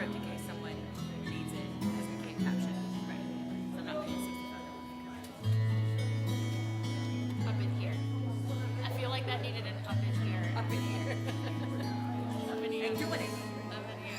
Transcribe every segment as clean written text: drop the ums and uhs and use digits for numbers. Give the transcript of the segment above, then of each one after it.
script in case someone needs it because we can't caption. Right. So I'm not paying $65. Up in here. I feel like that needed an up in here. Up in here. Up in here. And doing it. Up in here.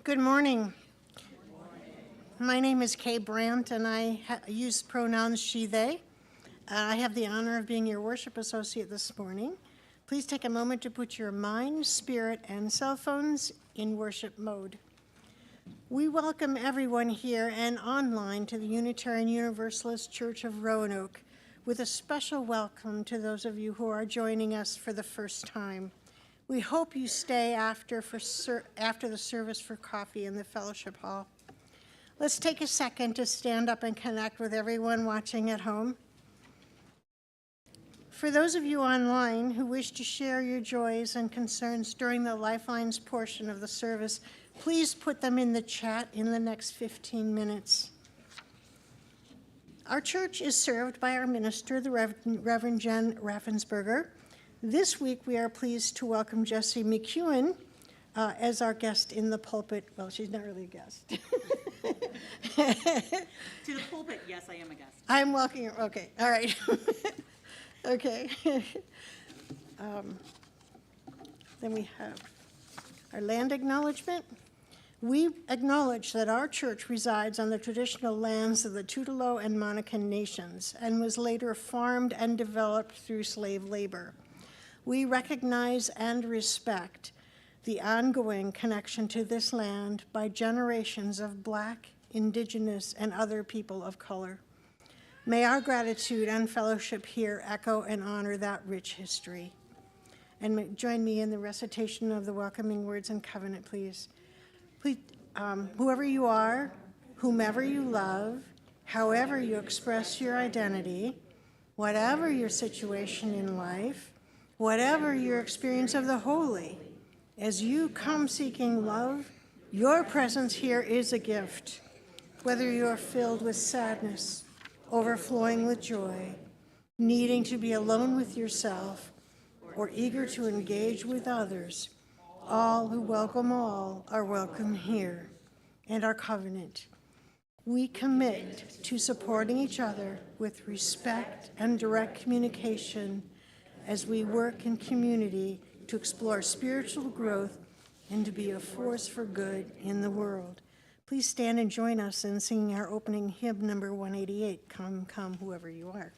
Good morning. My name is Kay Brandt, and I use pronouns she, they. I have the honor of being your worship associate this morning. Please take a moment to put your mind, spirit, and cell phones in worship mode. We welcome everyone here and online to the Unitarian Universalist Church of Roanoke, with a special welcome to those of you who are joining us for the first time. We hope you stay after the service for coffee in the fellowship hall. Let's take a second to stand up and connect with everyone watching at home. For those of you online who wish to share your joys and concerns during the Lifelines portion of the service, please put them in the chat in the next 15 minutes. Our church is served by our minister, the Reverend Jen Raffensperger. This week, we are pleased to welcome Jessie McEwen as our guest in the pulpit. Well, she's not really a guest. To the pulpit, yes, I am a guest. I'm welcoming her. Okay, all right. Okay. Then we have our land acknowledgement. We acknowledge that our church resides on the traditional lands of the Tutelo and Monacan nations and was later farmed and developed through slave labor. We recognize and respect the ongoing connection to this land by generations of Black, Indigenous, and other people of color. May our gratitude and fellowship here echo and honor that rich history. And join me in the recitation of the welcoming words and covenant, please. Please, whoever you are, whomever you love, however you express your identity, whatever your situation in life, whatever your experience of the holy, as you come seeking love, your presence here is a gift. Whether you are filled with sadness, overflowing with joy, needing to be alone with yourself, or eager to engage with others, all who welcome all are welcome here. And our covenant. We commit to supporting each other with respect and direct communication as we work in community to explore spiritual growth and to be a force for good in the world. Please stand and join us in singing our opening hymn, number 188, Come, Come, Whoever You Are.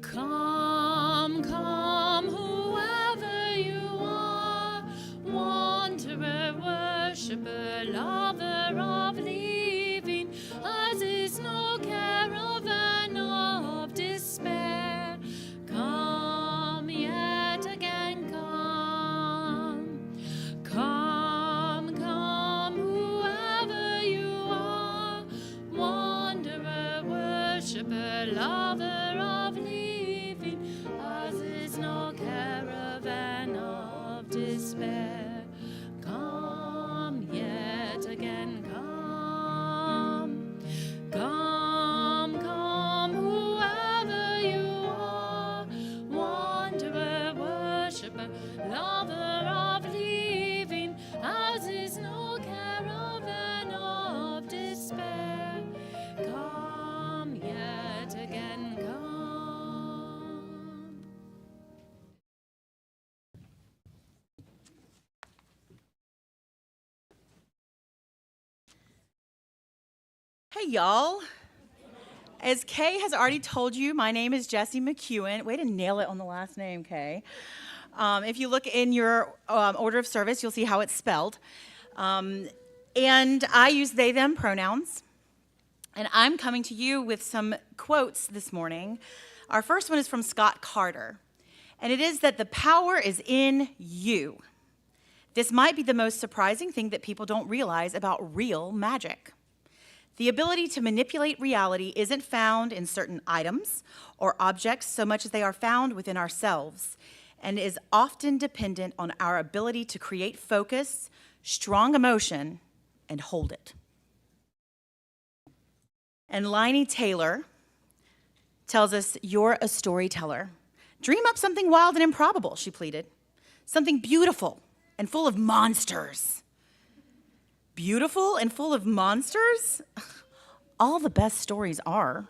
Come, come, whoever you are, wanderer, worshiper, lover of living, as is no caravan of despair. Come yet again, come. Come, come, whoever you are, wanderer, worshiper, lover of living, as is no caravan of despair. Come yet again, come. Come, come, whoever you are, wanderer, worshiper, lover of living, as is no caravan of despair. Come yet again, come. Hey, y'all. As Kay has already told you, my name is Jessie McEwen. Way to nail it on the last name, Kay. If you look in your order of service, you'll see how it's spelled. And I use they, them pronouns. And I'm coming to you with some quotes this morning. Our first one is from Scott Carter. And it is that the power is in you. This might be the most surprising thing that people don't realize about real magic. The ability to manipulate reality isn't found in certain items or objects so much as they are found within ourselves, and is often dependent on our ability to create focus, strong emotion, and hold it. And Laini Taylor tells us, you're a storyteller. Dream up something wild and improbable, she pleaded. Something beautiful and full of monsters. Beautiful and full of monsters? All the best stories are.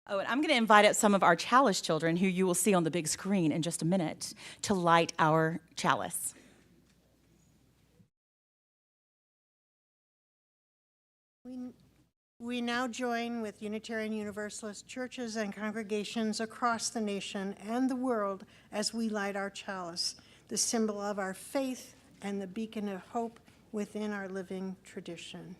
Oh, and I'm going to invite up some of our chalice children, who you will see on the big screen in just a minute, to light our chalice. We now join with Unitarian Universalist churches and congregations across the nation and the world as we light our chalice, the symbol of our faith and the beacon of hope within our living tradition.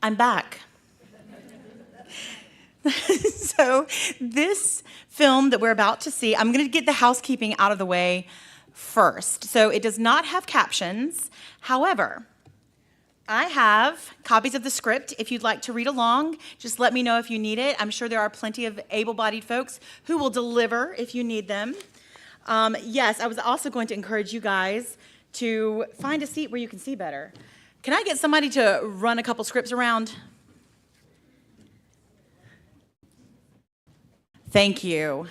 I'm back. So this film that we're about to see, I'm going to get the housekeeping out of the way first. So it does not have captions. However, I have copies of the script. If you'd like to read along, just let me know if you need it. I'm sure there are plenty of able-bodied folks who will deliver if you need them. Yes, I was also going to encourage you guys to find a seat where you can see better. Can I get somebody to run a couple scripts around? Thank you.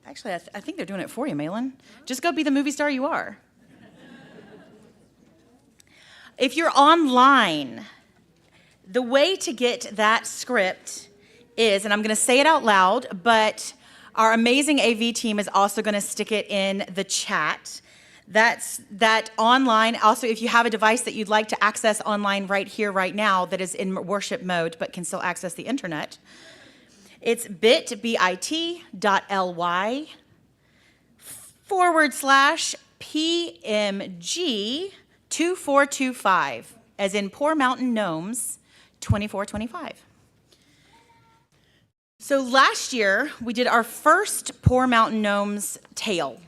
Actually, I think they're doing it for you, Malin. Just go be the movie star you are. If you're online, the way to get that script is, and I'm going to say it out loud, but our amazing AV team is also going to stick it in the chat. That's that online. Also, if you have a device that you'd like to access online right here, right now, that is in worship mode but can still access the internet, it's bit.ly/PMG2425, as in Poor Mountain Gnomes 2425. So last year, we did our first Poor Mountain Gnomes tale.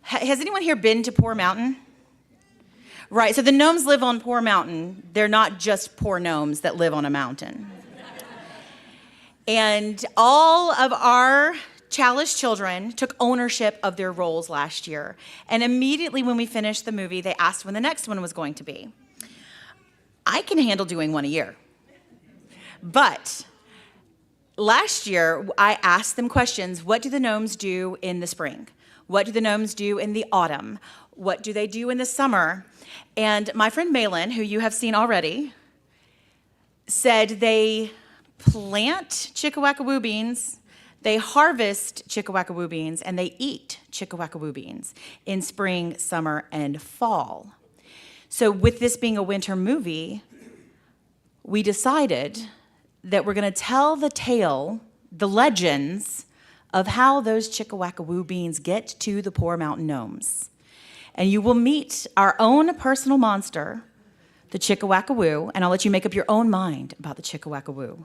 Has anyone here been to Poor Mountain? Right, so the gnomes live on Poor Mountain. They're not just poor gnomes that live on a mountain. And all of our chalice children took ownership of their roles last year. And immediately when we finished the movie, they asked when the next one was going to be. I can handle doing one a year. But last year, I asked them questions. What do the gnomes do in the spring? What do the gnomes do in the autumn? What do they do in the summer? And my friend Malin, who you have seen already, said they plant Chickawacawoo beans, they harvest Chickawacawoo beans, and they eat Chickawacawoo beans in spring, summer, and fall. So with this being a winter movie, we decided that we're going to tell the tale, the legends, of how those Chickawacawoo beans get to the Poor Mountain Gnomes. And you will meet our own personal monster, the Chickawacawoo, and I'll let you make up your own mind about the Chickawacawoo.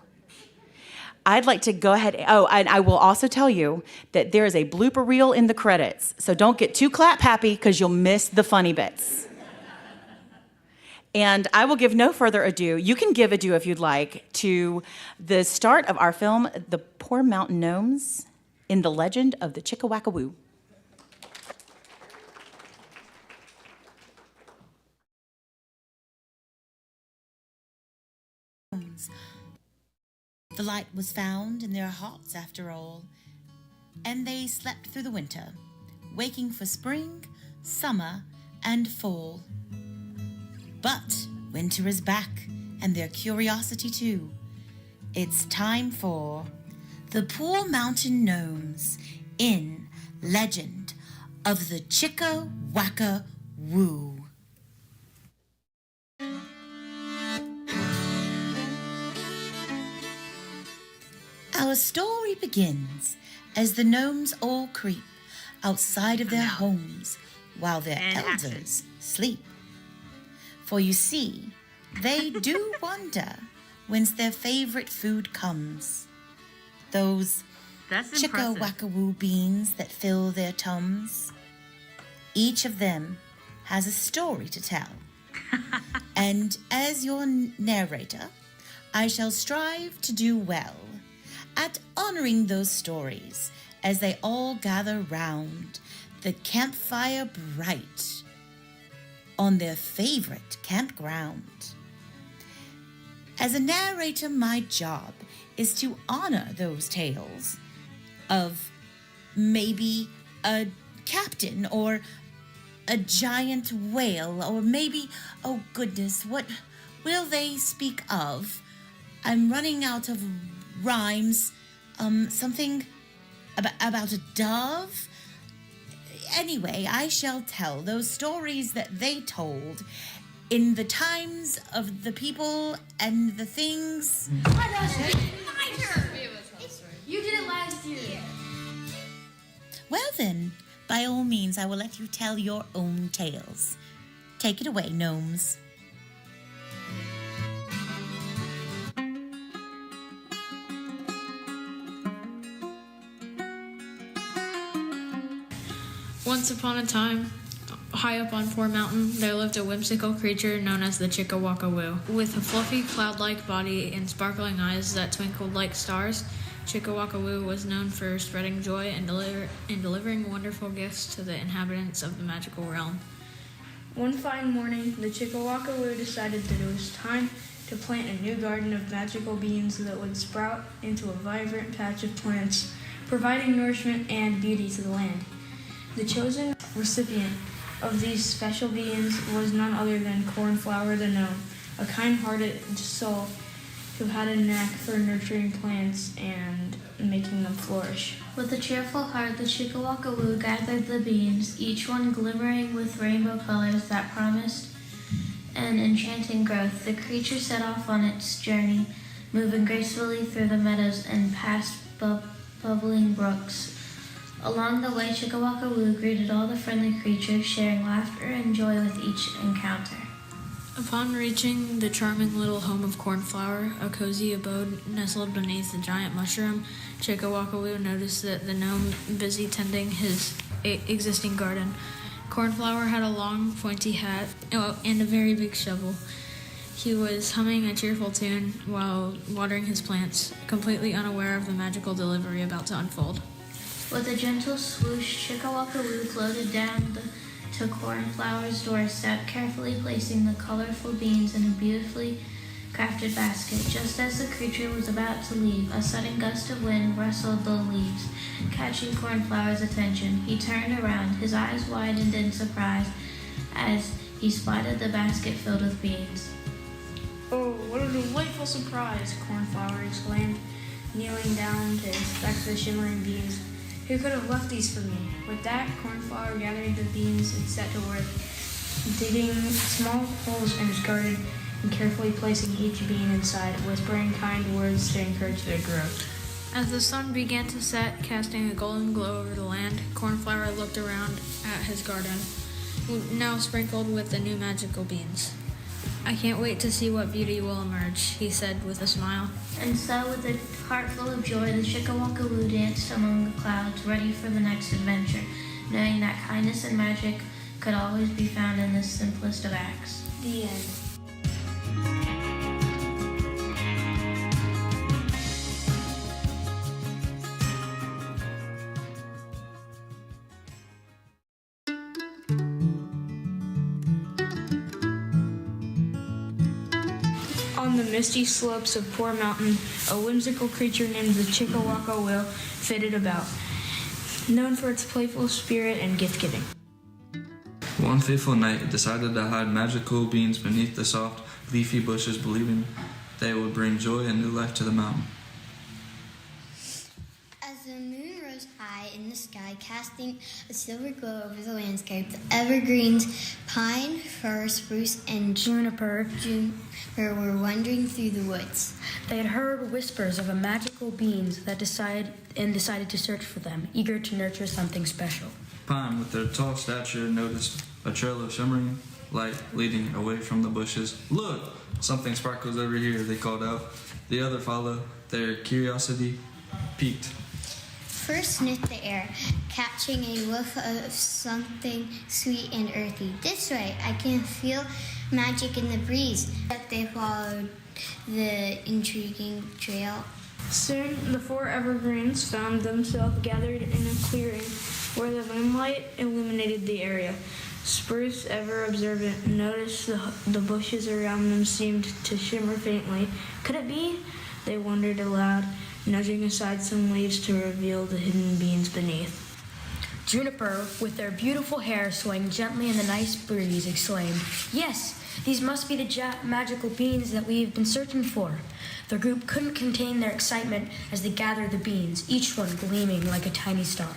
I'd like to go ahead, and I will also tell you that there is a blooper reel in the credits, so don't get too clap-happy because you'll miss the funny bits. And I will give no further ado. You can give ado if you'd like to the start of our film, The Poor Mountain Gnomes in the Legend of the Chickawacawoo. The light was found in their hearts after all, and they slept through the winter, waking for spring, summer, and fall. But winter is back, and their curiosity too. It's time for the Poor Mountain Gnomes in Legend of the Chickawacawoo. Our story begins as the gnomes all creep outside of their homes while their elders sleep. For you see, they do wonder whence their favorite food comes. Those That's chicka-wacka-woo beans that fill their tums. Each of them has a story to tell. And as your narrator, I shall strive to do well at honoring those stories as they all gather round the campfire bright on their favorite campground. As a narrator, my job is to honor those tales of maybe a captain or a giant whale, or maybe, oh goodness, what will they speak of? I'm running out of rhymes. Something about a dove? Anyway, I shall tell those stories that they told in the times of the people and the things. You did it last year. Well then, by all means, I will let you tell your own tales. Take it away, gnomes. Once upon a time, high up on Four Mountain, there lived a whimsical creature known as the Chicka-wacka-woo. With a fluffy, cloud-like body and sparkling eyes that twinkled like stars, Chicka-wacka-woo was known for spreading joy and delivering wonderful gifts to the inhabitants of the magical realm. One fine morning, the Chicka-wacka-woo decided that it was time to plant a new garden of magical beans that would sprout into a vibrant patch of plants, providing nourishment and beauty to the land. The chosen recipient of these special beans was none other than Cornflower the Gnome, a kind-hearted soul who had a knack for nurturing plants and making them flourish. With a cheerful heart, the Chicka-wacka-woo gathered the beans, each one glimmering with rainbow colors that promised an enchanting growth. The creature set off on its journey, moving gracefully through the meadows and past bubbling brooks. Along the way, Chicka-wacka-woo greeted all the friendly creatures, sharing laughter and joy with each encounter. Upon reaching the charming little home of Cornflower, a cozy abode nestled beneath the giant mushroom, Chicka-wacka-woo noticed that the gnome busy tending his existing garden. Cornflower had a long, pointy hat and a very big shovel. He was humming a cheerful tune while watering his plants, completely unaware of the magical delivery about to unfold. With a gentle swoosh, Chicka-wacka-woo floated down to Cornflower's doorstep, carefully placing the colorful beans in a beautifully crafted basket. Just as the creature was about to leave, a sudden gust of wind rustled the leaves, catching Cornflower's attention. He turned around, his eyes widened in surprise as he spotted the basket filled with beans. "Oh, what a delightful surprise!" Cornflower exclaimed, kneeling down to inspect the shimmering beans. "Who could have left these for me?" With that, Cornflower gathered the beans and set to work, digging small holes in his garden and carefully placing each bean inside, whispering kind words to encourage their growth. As the sun began to set, casting a golden glow over the land, Cornflower looked around at his garden, now sprinkled with the new magical beans. "I can't wait to see what beauty will emerge," he said with a smile. And so, with a heart full of joy, the Chicka-wacka-woo danced among the clouds, ready for the next adventure, knowing that kindness and magic could always be found in the simplest of acts. The end. On the misty slopes of Poor Mountain, a whimsical creature named the Chicka-wacka-woo flitted about, known for its playful spirit and gift-giving. One fateful night, it decided to hide magical beans beneath the soft, leafy bushes, believing they would bring joy and new life to the mountain. As the moon rose high in the sky, casting a silver glow over the landscape, the evergreens, pine, fir, spruce, and juniper were wandering through the woods. They had heard whispers of a magical beans that decided to search for them, eager to nurture something special. Pine, with their tall stature, noticed a trail of shimmering light leading away from the bushes. "Look! Something sparkles over here," they called out. The other followed, their curiosity piqued. First sniffed the air, catching a whiff of something sweet and earthy. "This way, I can feel magic in the breeze." But they followed the intriguing trail. Soon the four evergreens found themselves gathered in a clearing where the moonlight illuminated the area. Spruce, ever observant, noticed the bushes around them seemed to shimmer faintly. Could it be? They wondered aloud, nudging aside some leaves to reveal the hidden beings beneath. Juniper, with their beautiful hair swaying gently in the nice breeze, exclaimed, "Yes, these must be the magical beans that we've been searching for." The group couldn't contain their excitement as they gathered the beans, each one gleaming like a tiny star.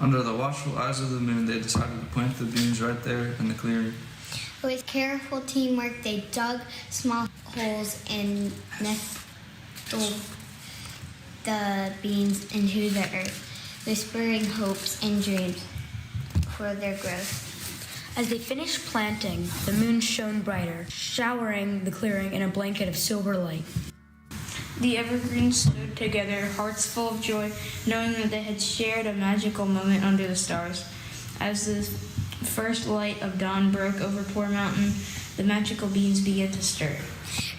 Under the watchful eyes of the moon, they decided to plant the beans right there in the clearing. With careful teamwork, they dug small holes and nestled the beans into the earth, whispering hopes and dreams for their growth. As they finished planting, the moon shone brighter, showering the clearing in a blanket of silver light. The evergreens stood together, hearts full of joy, knowing that they had shared a magical moment under the stars. As the first light of dawn broke over Poor Mountain, the magical beans began to stir,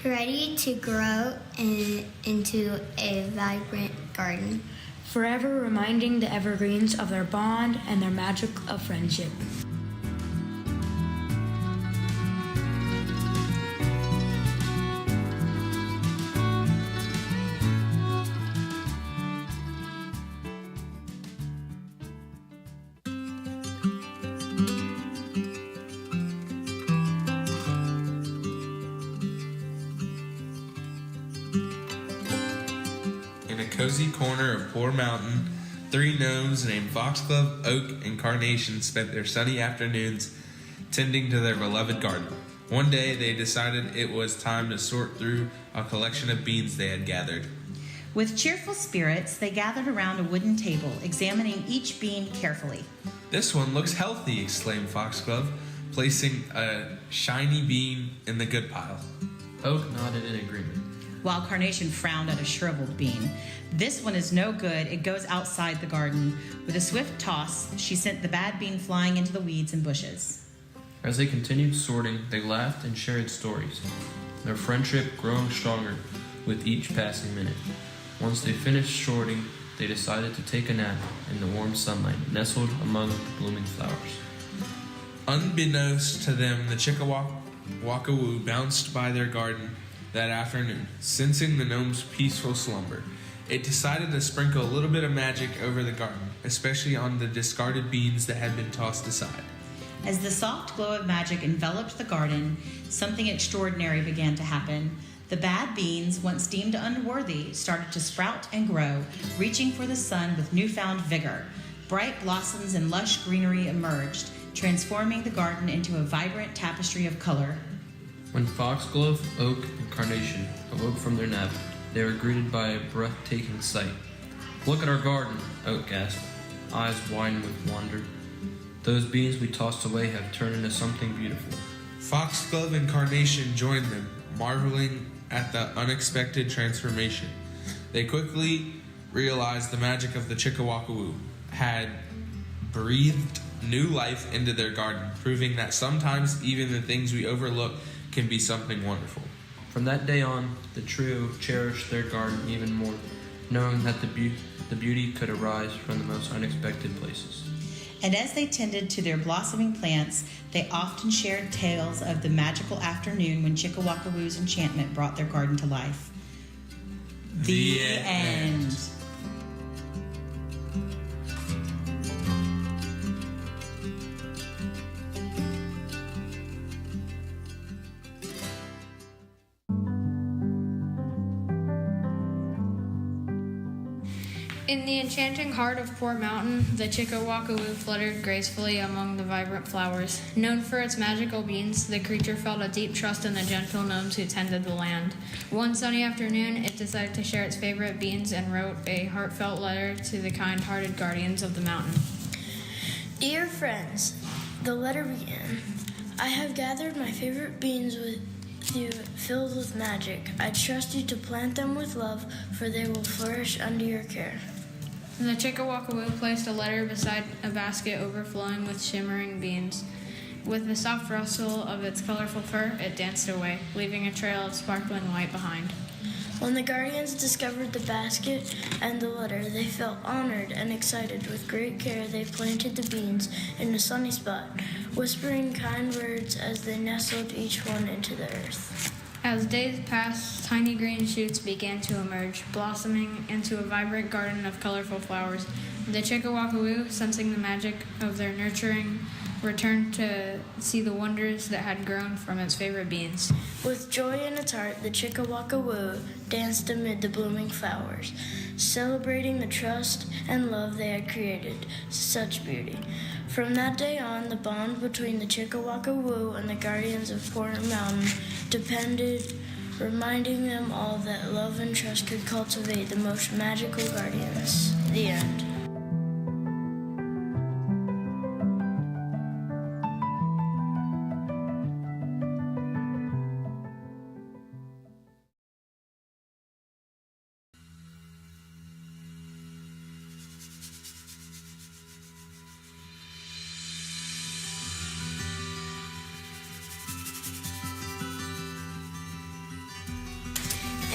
ready to grow into a vibrant garden, forever reminding the evergreens of their bond and their magic of friendship. In a cozy corner of Poor Mountain, 3 gnomes named Foxglove, Oak, and Carnation spent their sunny afternoons tending to their beloved garden. One day, they decided it was time to sort through a collection of beans they had gathered. With cheerful spirits, they gathered around a wooden table, examining each bean carefully. "This one looks healthy," exclaimed Foxglove, placing a shiny bean in the good pile. Oak nodded in agreement, While Carnation frowned at a shriveled bean. "This one is no good. It goes outside the garden." With a swift toss, she sent the bad bean flying into the weeds and bushes. As they continued sorting, they laughed and shared stories, their friendship growing stronger with each passing minute. Once they finished sorting, they decided to take a nap in the warm sunlight nestled among the blooming flowers. Unbeknownst to them, the Chickawackawoo bounced by their garden that afternoon, sensing the gnome's peaceful slumber. It decided to sprinkle a little bit of magic over the garden, especially on the discarded beans that had been tossed aside. As the soft glow of magic enveloped the garden, something extraordinary began to happen. The bad beans, once deemed unworthy, started to sprout and grow, reaching for the sun with newfound vigor. Bright blossoms and lush greenery emerged, transforming the garden into a vibrant tapestry of color. When Foxglove, Oak, and Carnation awoke from their nap, they were greeted by a breathtaking sight. "Look at our garden," Oak gasped, eyes widened with wonder. "Those beans we tossed away have turned into something beautiful." Foxglove and Carnation joined them, marveling at the unexpected transformation. They quickly realized the magic of the Chickawackawoo had breathed new life into their garden, proving that sometimes even the things we overlook can be something wonderful. From that day on, the trio cherished their garden even more, knowing that the beauty could arise from the most unexpected places. And as they tended to their blossoming plants, they often shared tales of the magical afternoon when Chickawackawoo's enchantment brought their garden to life. The end. In the enchanting heart of Poor Mountain, the Chickawackawoo fluttered gracefully among the vibrant flowers. Known for its magical beans, the creature felt a deep trust in the gentle gnomes who tended the land. One sunny afternoon, it decided to share its favorite beans and wrote a heartfelt letter to the kind-hearted guardians of the mountain. Dear friends, the letter began. I have gathered my favorite beans with you filled with magic. I trust you to plant them with love, for they will flourish under your care. The Chickawackawoo placed a letter beside a basket overflowing with shimmering beans. With the soft rustle of its colorful fur, it danced away, leaving a trail of sparkling light behind. When the guardians discovered the basket and the letter, they felt honored and excited. With great care, they planted the beans in a sunny spot, whispering kind words as they nestled each one into the earth. As days passed, tiny green shoots began to emerge, blossoming into a vibrant garden of colorful flowers. The Chickawackawoo, sensing the magic of their nurturing, returned to see the wonders that had grown from its favorite beans. With joy in its heart, the Chickawackawoo danced amid the blooming flowers, celebrating the trust and love they had created such beauty. From that day on, the bond between the Chickawackawoo and the guardians of Porter Mountain depended, reminding them all that love and trust could cultivate the most magical guardians. The end.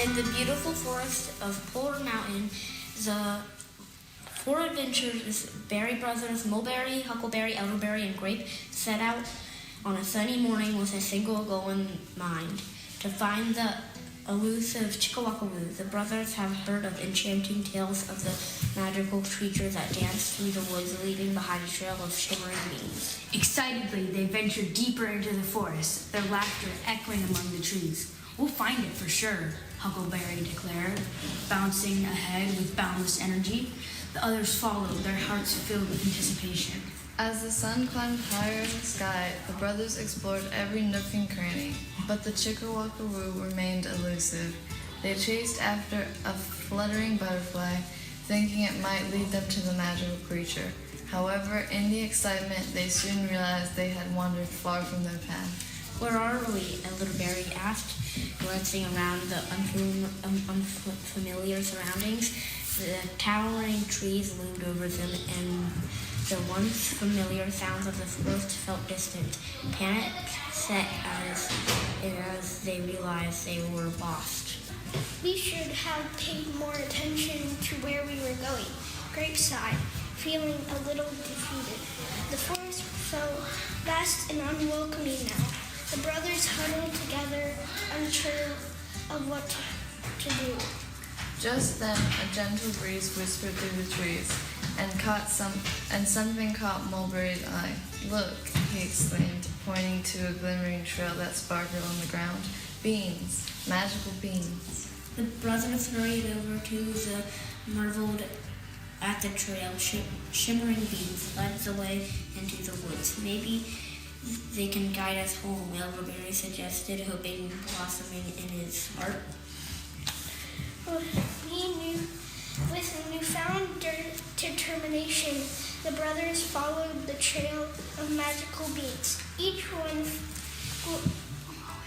In the beautiful forest of Porter Mountain, the four adventurers, Berry Brothers, Mulberry, Huckleberry, Elderberry, and Grape, set out on a sunny morning with a single goal in mind: to find the elusive Chickawackawoo. The brothers have heard of enchanting tales of the magical creature that danced through the woods, leaving behind a trail of shimmering beans. Excitedly, they ventured deeper into the forest, their laughter echoing among the trees. We'll find it for sure, Huckleberry declared, bouncing ahead with boundless energy. The others followed, their hearts filled with anticipation. As the sun climbed higher in the sky, the brothers explored every nook and cranny, but the Chickawackawoo remained elusive. They chased after a fluttering butterfly, thinking it might lead them to the magical creature. However, in the excitement, they soon realized they had wandered far from their path. Where are we? Elderberry asked, glancing around the unfamiliar surroundings. The towering trees loomed over them, and the once familiar sounds of the forest felt distant. Panic set as they realized they were lost. We should have paid more attention to where we were going. Grape sighed, feeling a little defeated. The forest felt vast and unwelcoming now. The brothers huddled together, unsure of what to do. Just then, a gentle breeze whispered through the trees, and something caught Mulberry's eye. "Look," he exclaimed, pointing to a glimmering trail that sparkled on the ground. "Beans, magical beans." The brothers hurried over to the marveled at the trail. Shimmering beans led the way into the woods. "Maybe they can guide us home," Elderberry suggested, hoping blossoming in his heart. With newfound determination, the brothers followed the trail of magical beans, each one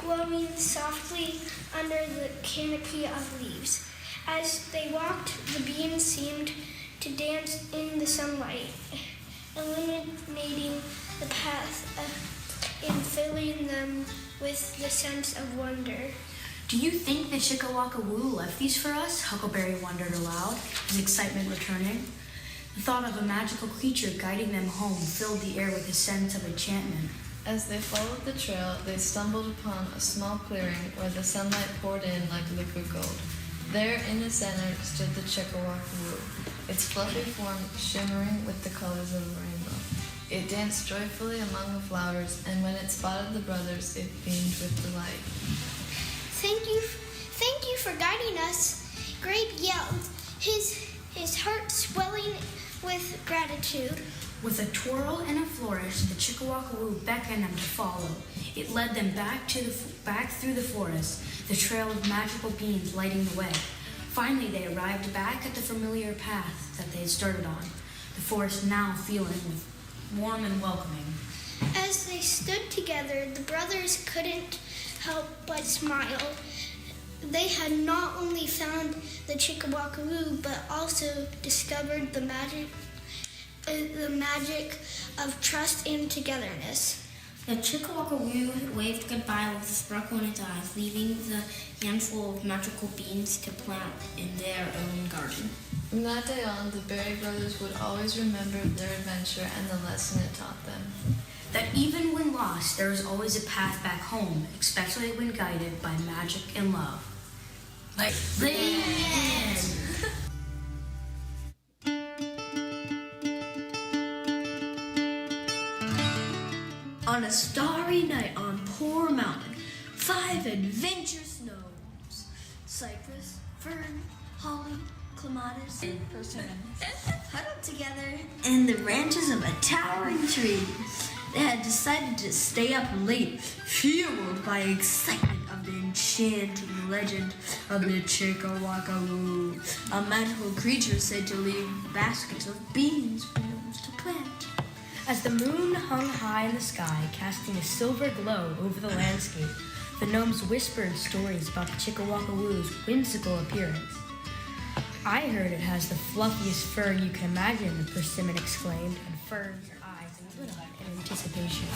glowing softly under the canopy of leaves. As they walked, the beans seemed to dance in the sunlight, illuminating the path and filling them with the sense of wonder. Do you think the Chickawackawoo left these for us? Huckleberry wondered aloud, his excitement returning. The thought of a magical creature guiding them home filled the air with a sense of enchantment. As they followed the trail, they stumbled upon a small clearing where the sunlight poured in like liquid gold. There in the center stood the Chickawackawoo, its fluffy form shimmering with the colors of a rainbow. It danced joyfully among the flowers, and when it spotted the brothers, it beamed with delight. Thank you for guiding us," Grape yelled, his heart swelling with gratitude. With a twirl and a flourish, the Chickawackawoo beckoned them to follow. It led them back through the forest, the trail of magical beans lighting the way. Finally, they arrived back at the familiar path that they had started on, the forest now filling warm and welcoming. As they stood together, the brothers couldn't help but smile. They had not only found the Chickawakaroo, but also discovered the magic of trust and togetherness. The Chickawakaroo waved goodbye with a sparkle in its eyes, leaving the handful of magical beans to plant in their own garden. From that day on, the Berry brothers would always remember their adventure and the lesson it taught them. That even when lost, there is always a path back home, especially when guided by magic and love. Like the end. On a starry night on Poor Mountain, 5 adventurous gnomes, cypress, fern, holly, clematis, and persimmon, huddled together in the branches of a towering tree. They had decided to stay up late, fueled by excitement of the enchanting legend of the Chickawakaroo, a magical creature said to leave baskets of beans for gnomes to plant. As the moon hung high in the sky, casting a silver glow over the landscape, the gnomes whispered stories about the Chickawakaroo's whimsical appearance. I heard it has the fluffiest fur you can imagine, the persimmon exclaimed, and Fern's eyes lit up in anticipation.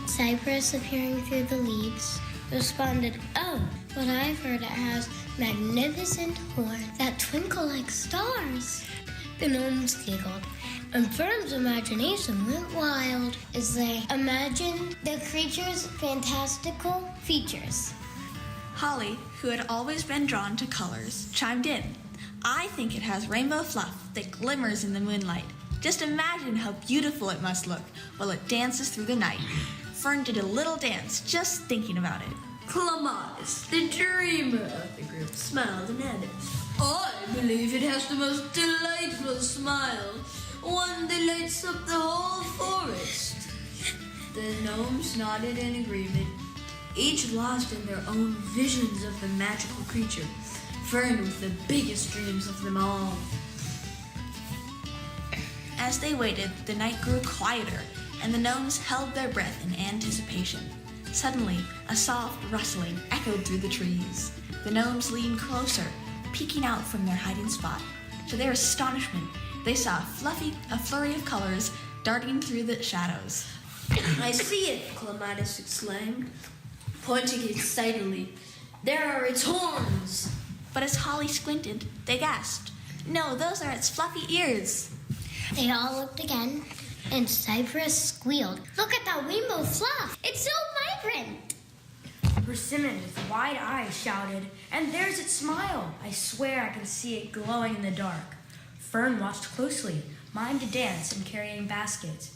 Cypress, appearing through the leaves, responded, "Oh, but I've heard it has magnificent horns that twinkle like stars." The gnomes giggled, and Fern's imagination went wild as they imagined the creature's fantastical features. Holly, who had always been drawn to colors, chimed in. "I think it has rainbow fluff that glimmers in the moonlight. Just imagine how beautiful it must look while it dances through the night." Fern did a little dance just thinking about it. Clematis, the dreamer of the group, smiled and added, "I believe it has the most delightful smile, one that lights up the whole forest." The gnomes nodded in agreement, each lost in their own visions of the magical creature, Fern with the biggest dreams of them all. As they waited, the night grew quieter, and the gnomes held their breath in anticipation. Suddenly, a soft rustling echoed through the trees. The gnomes leaned closer, peeking out from their hiding spot. To their astonishment, they saw a flurry of colors darting through the shadows. "I see it," Clematis exclaimed, pointing excitedly. "There are its horns." But as Holly squinted, they gasped, "No, those are its fluffy ears." They all looked again, and Cypress squealed, "Look at that rainbow fluff! It's so vibrant!" Persimmon, with wide eyes, shouted, "And there's its smile! I swear I can see it glowing in the dark." Fern watched closely, miming to dance and carrying baskets.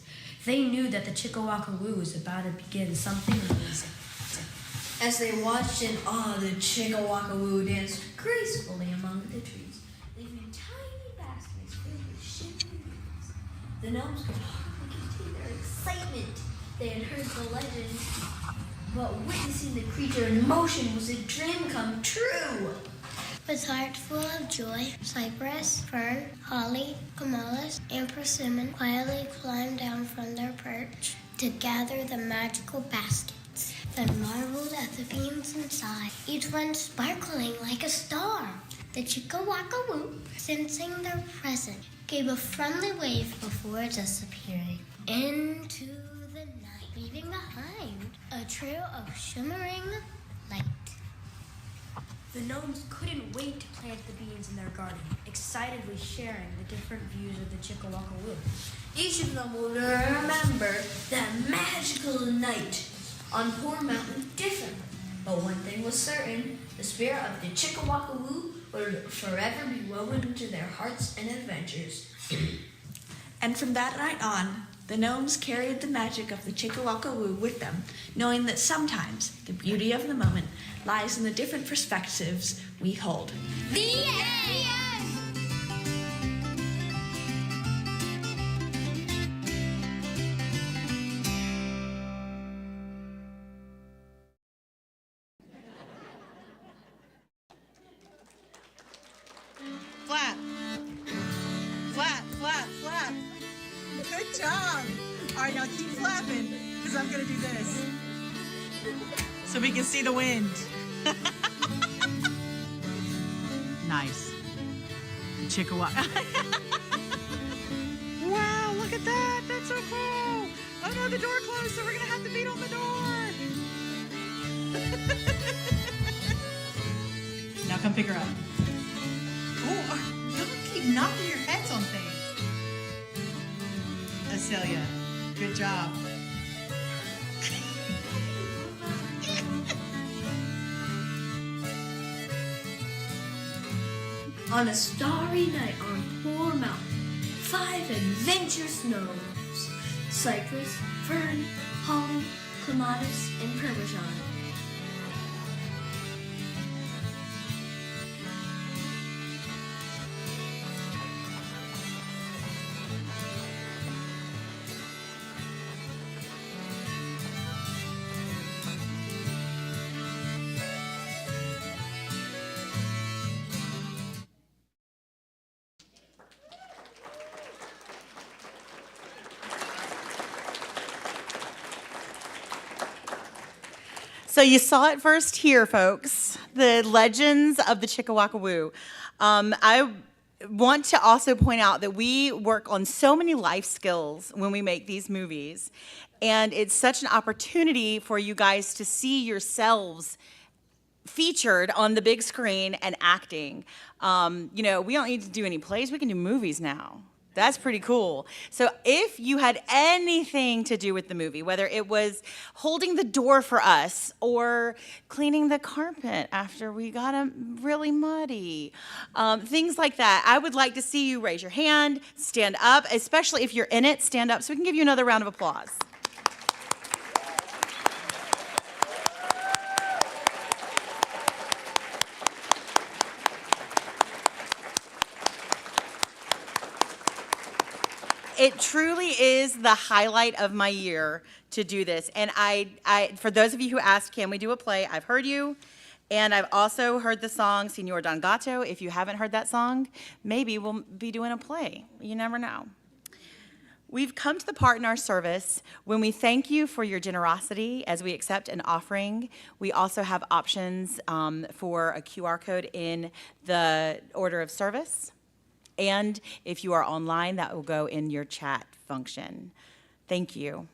They knew that the Chickawakaroo was about to begin something amazing. As they watched in awe, the Chickawakaroo danced gracefully among the trees, leaving tiny baskets filled with shimmering beans. The gnomes could hardly contain their excitement. They had heard the legend, but witnessing the creature in motion was a dream come true. With hearts full of joy, Cypress, Fern, Holly, Clematis, and Persimmon quietly climbed down from their perch to gather the magical baskets. Then marveled at the beams inside, each one sparkling like a star. The Chickawakaroo, sensing their presence, gave a friendly wave before disappearing into the night, leaving behind a trail of shimmering light. The gnomes couldn't wait to plant the beans in their garden, excitedly sharing the different views of the Chickawakaroo. Each of them will remember that magical night on Poor Mountain differently. But one thing was certain, the spirit of the Chickawakaroo would forever be woven into their hearts and adventures. And from that night on, the gnomes carried the magic of the Chickawakaroo with them, knowing that sometimes the beauty of the moment lies in the different perspectives we hold. The end! Flap. Flap, flap, flap. Good job. because I'm going to do this. So we can see the wind. Nice. Chickawawa. Wow, look at that. That's so cool. Oh no, the door closed, so we're going to have to beat on the door. Now come pick her up. Oh, don't keep knocking your heads on things. Acelia, good job. On a starry night on Poor Mountain, 5 adventurous gnomes, Cypress, Fern, Holly, Clematis, and Parmesan. So you saw it first here, folks. The legends of the Chickawawa. I want to also point out that we work on so many life skills when we make these movies. And it's such an opportunity for you guys to see yourselves featured on the big screen and acting. You know, we don't need to do any plays. We can do movies now. That's pretty cool. So if you had anything to do with the movie, whether it was holding the door for us or cleaning the carpet after we got them really muddy, things like that, I would like to see you raise your hand, stand up, especially if you're in it, stand up so we can give you another round of applause. It truly is the highlight of my year to do this. And I, for those of you who asked, can we do a play? I've heard you. And I've also heard the song Signor Don Gato. If you haven't heard that song, maybe we'll be doing a play. You never know. We've come to the part in our service when we thank you for your generosity as we accept an offering. We also have options for a QR code in the order of service. And if you are online, that will go in your chat function. Thank you.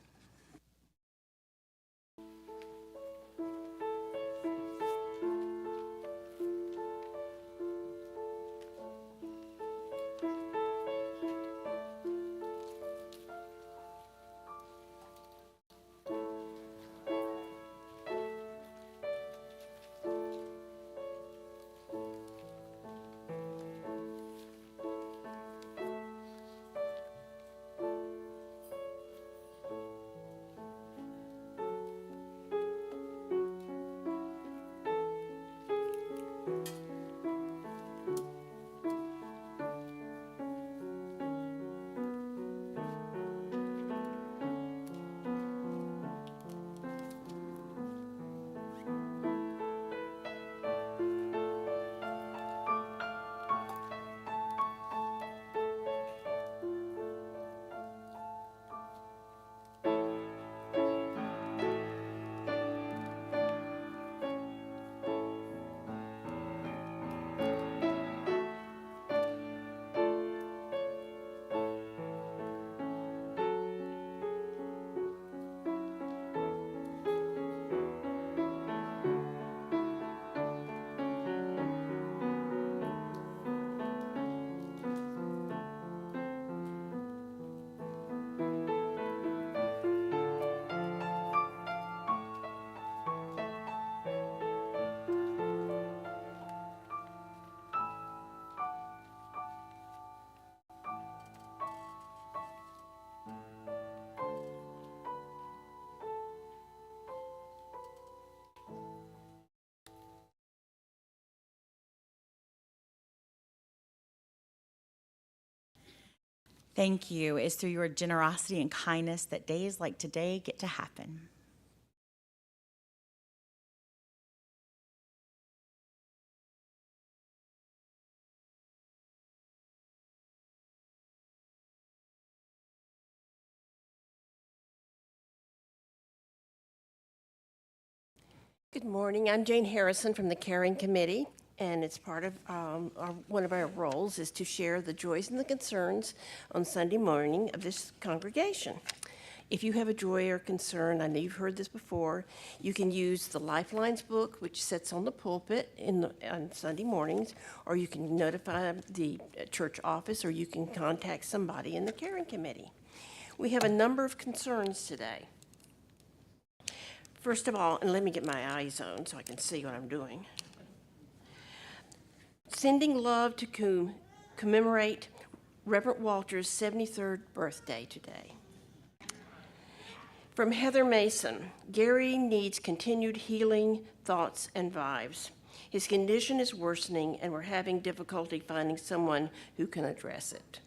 Thank you. It's through your generosity and kindness that days like today get to happen. Good morning. I'm Jane Harrison from the Caring Committee, and it's part of one of our roles is to share the joys and the concerns on Sunday morning of this congregation. If you have a joy or concern, I know you've heard this before, you can use the Lifelines book, which sits on the pulpit on Sunday mornings, or you can notify the church office, or you can contact somebody in the Caring Committee. We have a number of concerns today. First of all, and let me get my eyes on so I can see what I'm doing. Sending love to commemorate Reverend Walter's 73rd birthday today. From Heather Mason, Gary needs continued healing, thoughts, and vibes. His condition is worsening, and we're having difficulty finding someone who can address it.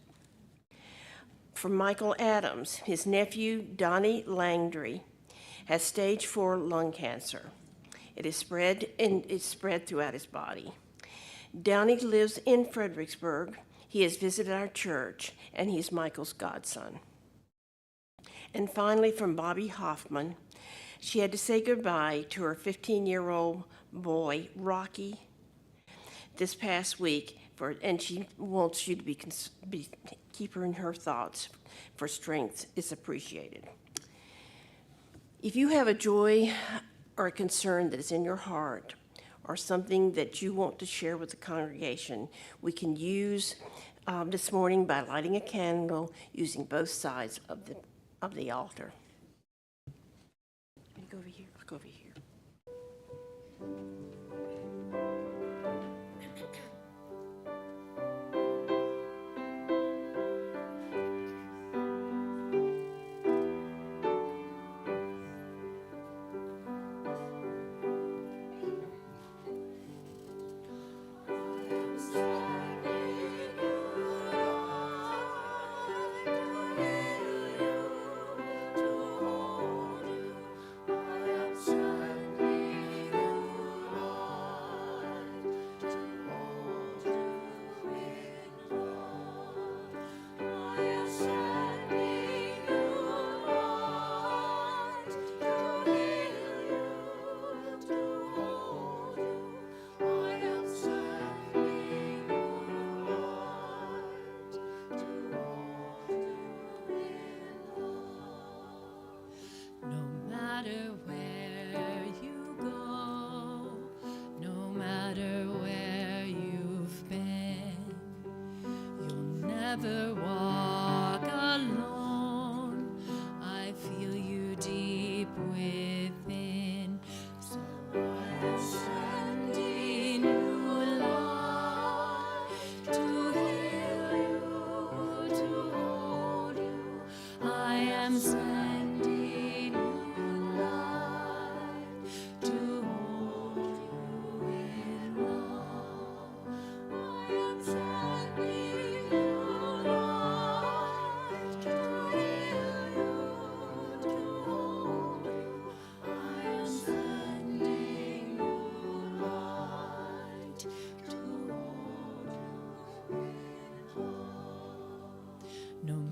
From Michael Adams, his nephew, Donnie Langdry, has stage 4 lung cancer. It is spread throughout his body. Downey lives in Fredericksburg. He has visited our church, and he's Michael's godson. And finally, from Bobby Hoffman, she had to say goodbye to her 15-year-old boy, Rocky, this past week, and she wants you to keep her in her thoughts, for strength is appreciated. If you have a joy or a concern that is in your heart, or something that you want to share with the congregation, we can use this morning by lighting a candle using both sides of the altar. You go over here. I'll go over here. Never walk alone. I feel you deep within. So I am sending you light to heal you, to hold you. I am sending you light to hold you in love. I am sending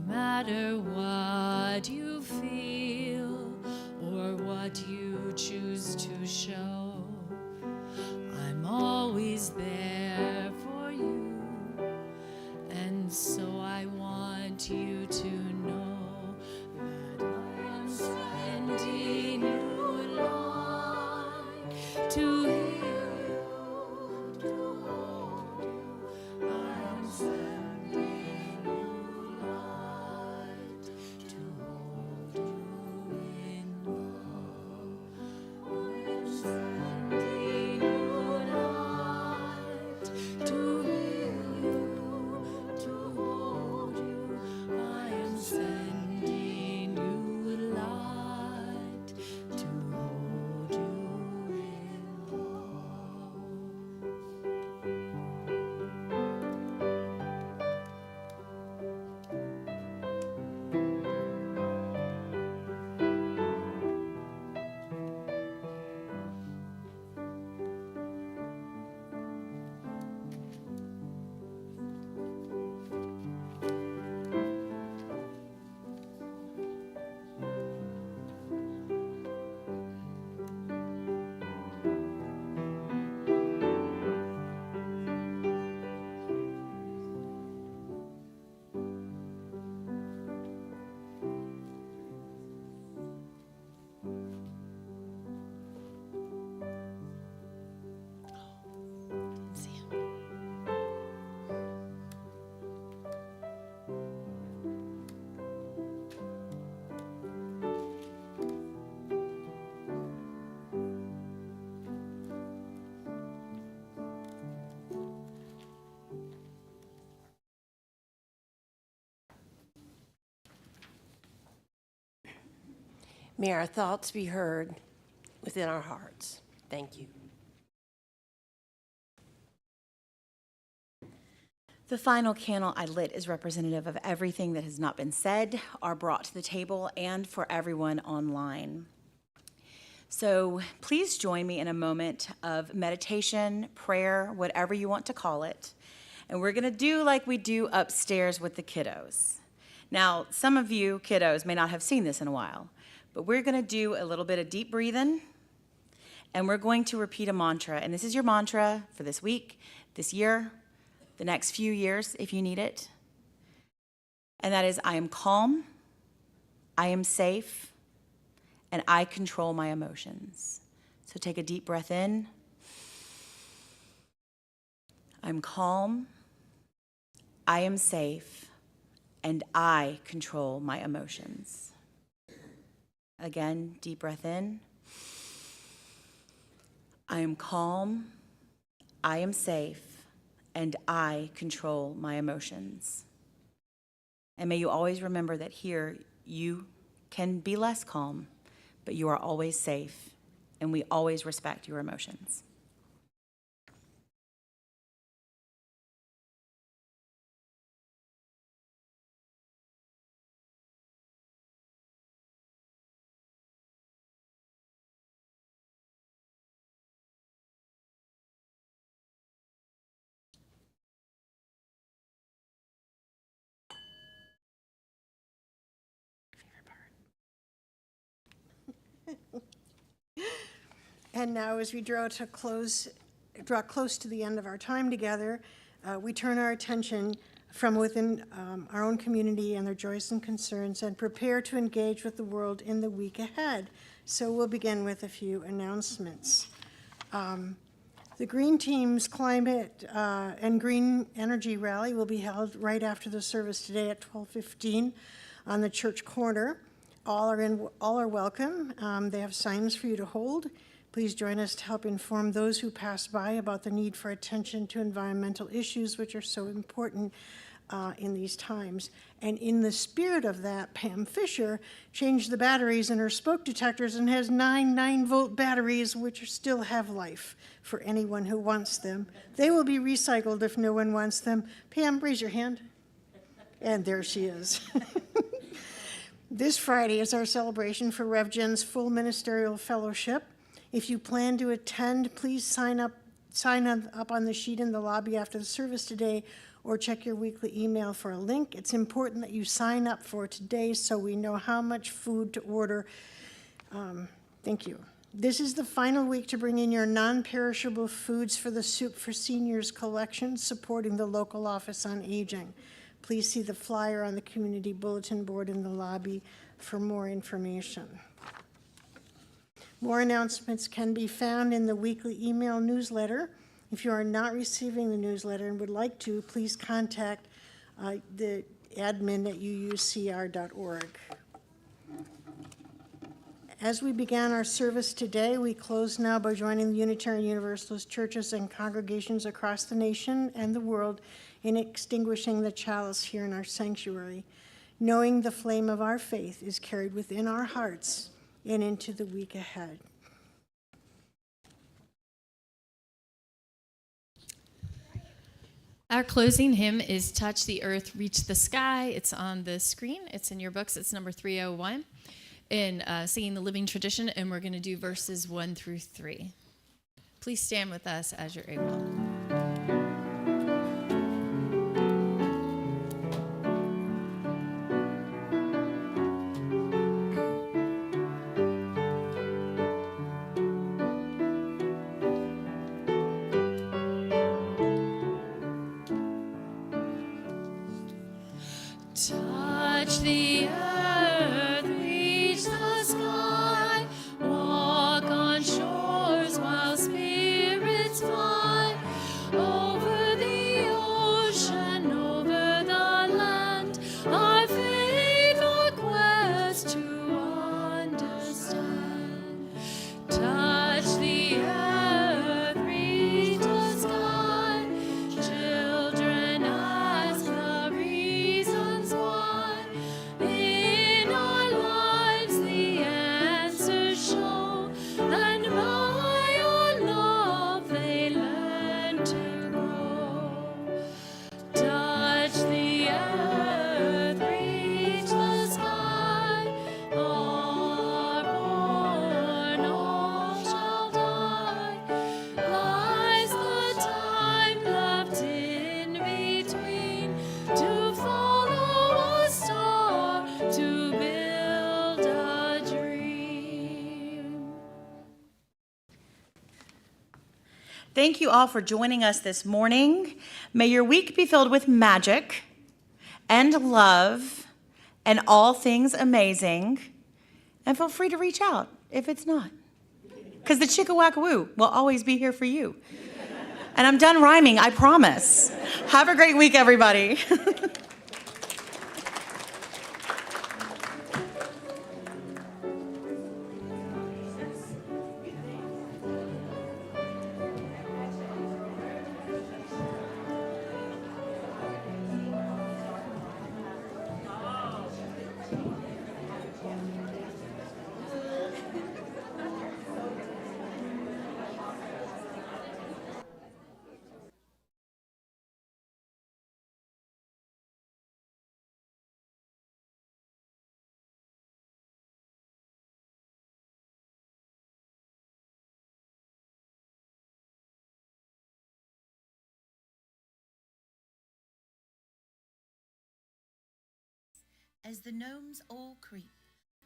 matter what you feel or what you choose to show, I'm always there for you, and so I want you to know that I am sending you light to heal you, to hold you. I am sending to hold you in love. May our thoughts be heard within our hearts. Thank you. The final candle I lit is representative of everything that has not been said or brought to the table, and for everyone online. So please join me in a moment of meditation, prayer, whatever you want to call it. And we're going to do like we do upstairs with the kiddos. Now, some of you kiddos may not have seen this in a while, but we're going to do a little bit of deep breathing, and we're going to repeat a mantra. And this is your mantra for this week, this year, the next few years if you need it. And that is, I am calm, I am safe, and I control my emotions. So take a deep breath in. I'm calm, I am safe, and I control my emotions. Again, deep breath in. I am calm, I am safe, and I control my emotions. And may you always remember that here you can be less calm, but you are always safe, and we always respect your emotions. And now, as we draw close to the end of our time together, we turn our attention from within our own community and their joys and concerns and prepare to engage with the world in the week ahead. So we'll begin with a few announcements. The Green Team's Climate and Green Energy Rally will be held right after the service today at 12:15 on the church corner. All are welcome. They have signs for you to hold. Please join us to help inform those who pass by about the need for attention to environmental issues, which are so important in these times. And in the spirit of that, Pam Fisher changed the batteries in her smoke detectors and has 9 9-volt batteries, which still have life for anyone who wants them. They will be recycled if no one wants them. Pam, raise your hand. And there she is. This Friday is our celebration for Rev. Jen's full ministerial fellowship. If you plan to attend, please sign up on the sheet in the lobby after the service today, or check your weekly email for a link. It's important that you sign up for today so we know how much food to order. Thank you. This is the final week to bring in your non-perishable foods for the Soup for Seniors collection, supporting the local Office on Aging. Please see the flyer on the community bulletin board in the lobby for more information. More announcements can be found in the weekly email newsletter. If you are not receiving the newsletter and would like to, please contact the admin at uucr.org. As we began our service today, we close now by joining the Unitarian Universalist churches and congregations across the nation and the world in extinguishing the chalice here in our sanctuary, knowing the flame of our faith is carried within our hearts and into the week ahead. Our closing hymn is Touch the Earth, Reach the Sky. It's on the screen. It's in your books. It's number 301 in Singing the Living Tradition, and we're going to do verses 1 through 3. Please stand with us as you're able. Touch the earth, reach the sky, walk on shores while spirits fly, over the ocean, over the land, our faith, our quest to understand. Touch the earth, reach the sky, children ask the reasons why. Thank you all for joining us this morning. May your week be filled with magic and love and all things amazing. And feel free to reach out if it's not. Because the Chickawackawoo will always be here for you. And I'm done rhyming, I promise. Have a great week, everybody. As the gnomes all creep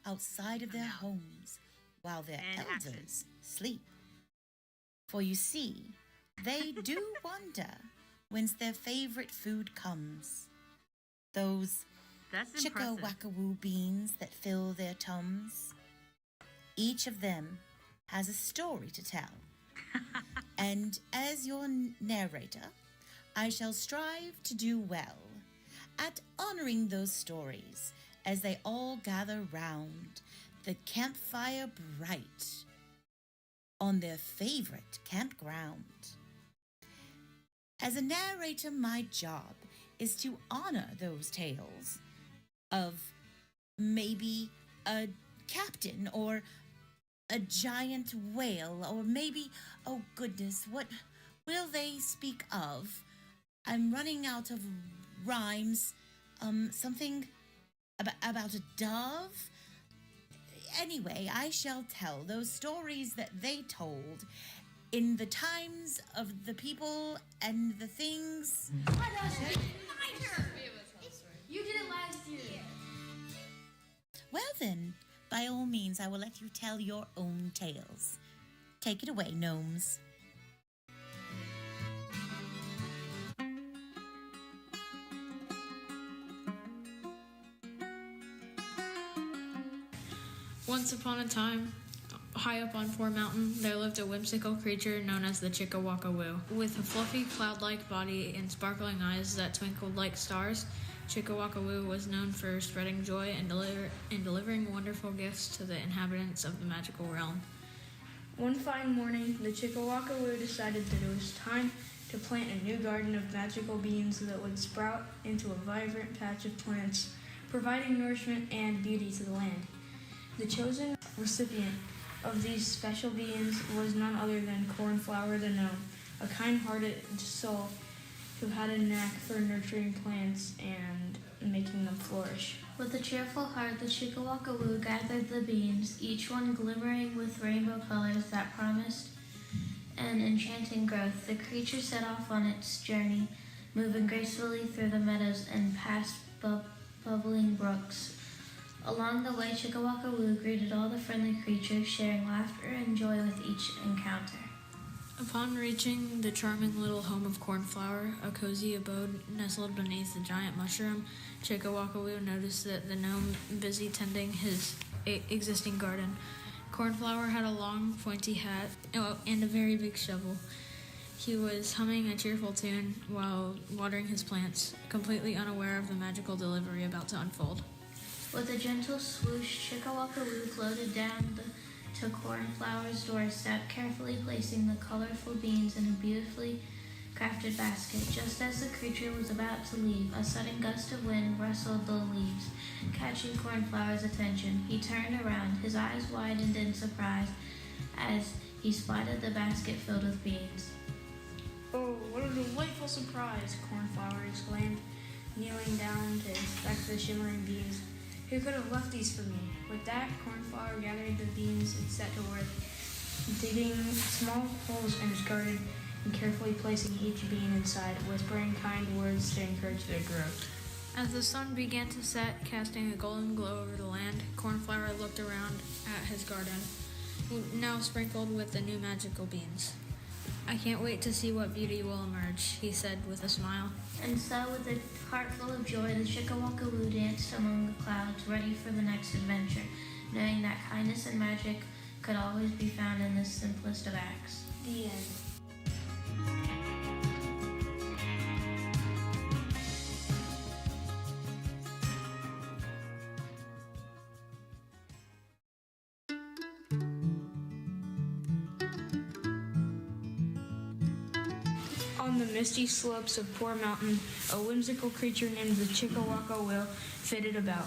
outside of their homes while their elders sleep. For you see, they do wonder whence their favorite food comes. Those Chickawackawoo beans that fill their tums. Each of them has a story to tell. And as your narrator, I shall strive to do well at honoring those stories as they all gather round the campfire bright on their favorite campground. As a narrator, my job is to honor those tales of maybe a captain or a giant whale or maybe, oh goodness, what will they speak of? I'm running out of rhymes. Something about a dove? Anyway, I shall tell those stories that they told in the times of the people and the things. You did it last year. Well then, by all means, I will let you tell your own tales. Take it away, gnomes. Once upon a time, high up on Four Mountain, there lived a whimsical creature known as the Chickawackawoo. With a fluffy cloud-like body and sparkling eyes that twinkled like stars, Chickawackawoo was known for spreading joy and delivering wonderful gifts to the inhabitants of the magical realm. One fine morning, the Chickawackawoo decided that it was time to plant a new garden of magical beans that would sprout into a vibrant patch of plants, providing nourishment and beauty to the land. The chosen recipient of these special beans was none other than Cornflower the Gnome, a kind-hearted soul who had a knack for nurturing plants and making them flourish. With a cheerful heart, the Chickawackawoo gathered the beans, each one glimmering with rainbow colors that promised an enchanting growth. The creature set off on its journey, moving gracefully through the meadows and past bubbling brooks. Along the way, Chickawackawoo greeted all the friendly creatures, sharing laughter and joy with each encounter. Upon reaching the charming little home of Cornflower, a cozy abode nestled beneath the giant mushroom, Chickawackawoo noticed that the gnome busy tending his existing garden. Cornflower had a long, pointy hat and a very big shovel. He was humming a cheerful tune while watering his plants, completely unaware of the magical delivery about to unfold. With a gentle swoosh, Chickawackawoo floated down to Cornflower's doorstep, carefully placing the colorful beans in a beautifully crafted basket. Just as the creature was about to leave, a sudden gust of wind rustled the leaves, catching Cornflower's attention. He turned around, his eyes widened in surprise as he spotted the basket filled with beans. "Oh, what a delightful surprise!" Cornflower exclaimed, kneeling down to inspect the shimmering beans. "Who could have left these for me?" With that, Cornflower gathered the beans and set to work, digging small holes in his garden and carefully placing each bean inside, whispering kind words to encourage their growth. As the sun began to set, casting a golden glow over the land, Cornflower looked around at his garden, now sprinkled with the new magical beans. I can't wait to see what beauty will emerge, he said with a smile. And so, with a heart full of joy, the Chickawackawoo danced among the clouds, ready for the next adventure, knowing that kindness and magic could always be found in the simplest of acts. The end. On the misty slopes of Poor Mountain, a whimsical creature named the Chickawackawoo flitted about,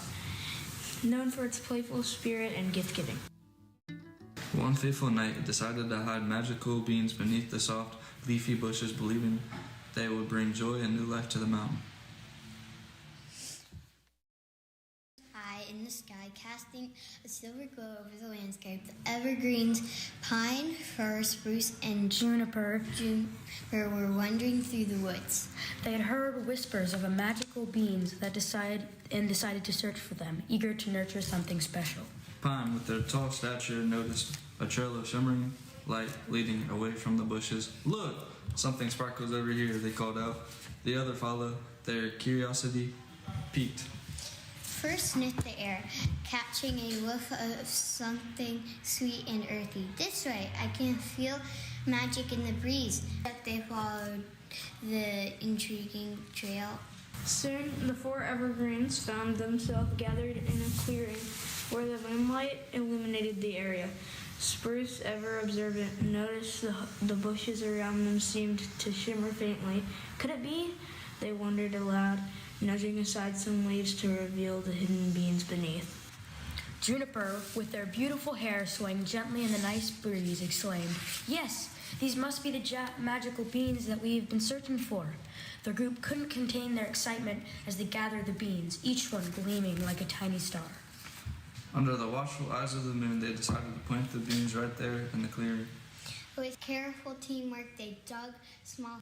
known for its playful spirit and gift-giving. One fateful night, it decided to hide magical beans beneath the soft, leafy bushes, believing they would bring joy and new life to the mountain. High in the sky, casting a silver glow over the landscape, the evergreens, pine, fir, spruce, and Juniper were wandering through the woods. They had heard whispers of a magical beings that decided to search for them, eager to nurture something special. Pine, with their tall stature, noticed a trail of shimmering light leading away from the bushes. Look! Something sparkles over here, they called out. The other followed, their curiosity piqued. First sniffed the air, catching a whiff of something sweet and earthy. This way, I can feel magic in the breeze. They followed the intriguing trail. Soon, the four evergreens found themselves gathered in a clearing where the moonlight illuminated the area. Spruce, ever observant, noticed the bushes around them seemed to shimmer faintly. Could it be? They wondered aloud, nudging aside some leaves to reveal the hidden beings beneath. Juniper, with their beautiful hair swaying gently in the nice breeze, exclaimed, "Yes, these must be the magical beans that we've been searching for." The group couldn't contain their excitement as they gathered the beans, each one gleaming like a tiny star. Under the watchful eyes of the moon, they decided to plant the beans right there in the clearing. With careful teamwork, they dug small